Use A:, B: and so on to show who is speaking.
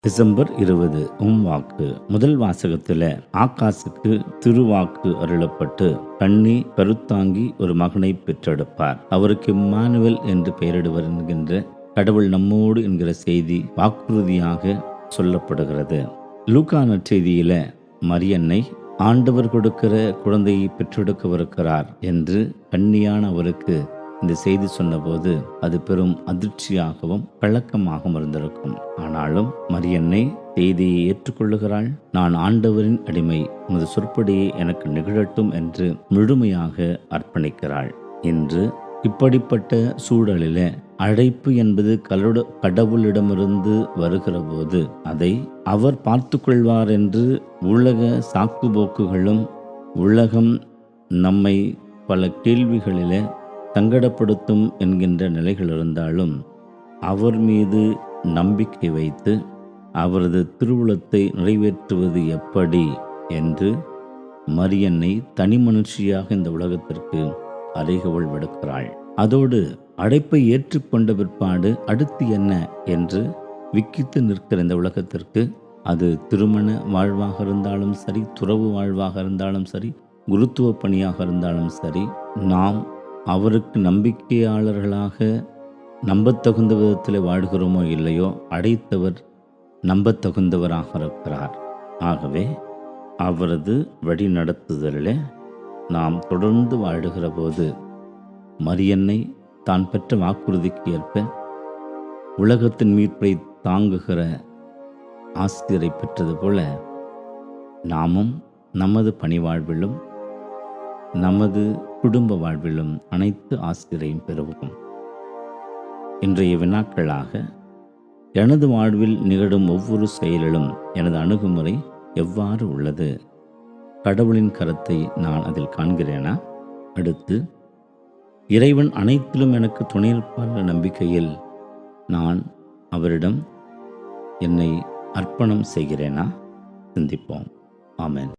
A: December 20 வாக்கு. முதல் வாசகத்தில் ஆகாசுக்கு திருவாக்கு அருளப்பட்டு கண்ணி கருத்தாங்கி ஒரு மகனை பெற்றெடுப்பார், அவருக்கு இம்மானுவேல் என்று பெயரிடுவர் என்கின்ற கடவுள் நம்மோடு என்கிற செய்தி வாக்குறுதியாக சொல்லப்படுகிறது. லூக்கா நற்செய்தியில மரியன்னை ஆண்டவர் கொடுக்கிற குழந்தையை பெற்றெடுக்கவிருக்கிறார் என்று கன்னியான அவருக்கு இந்த செய்தி சொன்னபோது அது பெரும் அதிர்ச்சியாகவும் கலக்கமாகவும் இருந்திருக்கும். ஆனாலும் மரியன்னை செய்தியை ஏற்றுக்கொள்ளுகிறாள். நான் ஆண்டவரின் அடிமை, உமது சொற்படியை எனக்கு நிகழட்டும் என்று முழுமையாக அர்ப்பணிக்கிறாள். இன்று இப்படிப்பட்ட சூழலில அழைப்பு என்பது கடவுளிடமிருந்து வருகிற போது அதை அவர் பார்த்து கொள்வார் என்று உலக சாக்குபோக்குகளும் உலகம் நம்மை பல கேள்விகளில சங்கடப்படுத்தும் என்கின்ற நிலைகள் இருந்தாலும் அவர் மீது நம்பிக்கை வைத்து அவரது திருவுளத்தை நிறைவேற்றுவது எப்படி என்று மரியன்னை தனி மனுஷியாக இந்த உலகத்திற்கு அறைகவல் விடுக்கிறாள். அதோடு அழைப்பை ஏற்றுக்கொண்ட பிற்பாடு அடுத்து என்ன என்று விக்கித்து நிற்கிற இந்த உலகத்திற்கு, அது திருமண வாழ்வாக இருந்தாலும் சரி, துறவு வாழ்வாக இருந்தாலும் சரி, குருத்துவ பணியாக இருந்தாலும் சரி, நாம் அவருக்கு நம்பிக்கையாளர்களாக நம்பத்தகுந்த விதத்தில் வாழ்கிறோமோ இல்லையோ, அடைத்தவர் நம்பத்தகுந்தவராக இருக்கிறார். ஆகவே அவரது வழி நடத்துதலில் நாம் தொடர்ந்து வாழுகிற போது மரியன்னை தான் பெற்ற வாக்குறுதிக்கு ஏற்ப உலகத்தின் மீட்பை தாங்குகிற ஆசிரியரை பெற்றது போல நாமும் நமது பணி வாழ்விலும் நமது குடும்ப வாழ்விலும் அனைத்து ஆசிரியரையும் பெறுவோம். இன்றைய வினாக்களாக, எனது வாழ்வில் நிகழும் ஒவ்வொரு செயலிலும் எனது அணுகுமுறை எவ்வாறு உள்ளது? கடவுளின் கரத்தை நான் அதில் காண்கிறேனா? அடுத்து, இறைவன் அனைத்திலும் எனக்கு துணையிருப்பார் நம்பிக்கையில் நான் அவரிடம் என்னை அர்ப்பணம் செய்கிறேனா? சிந்திப்போம். ஆமென்.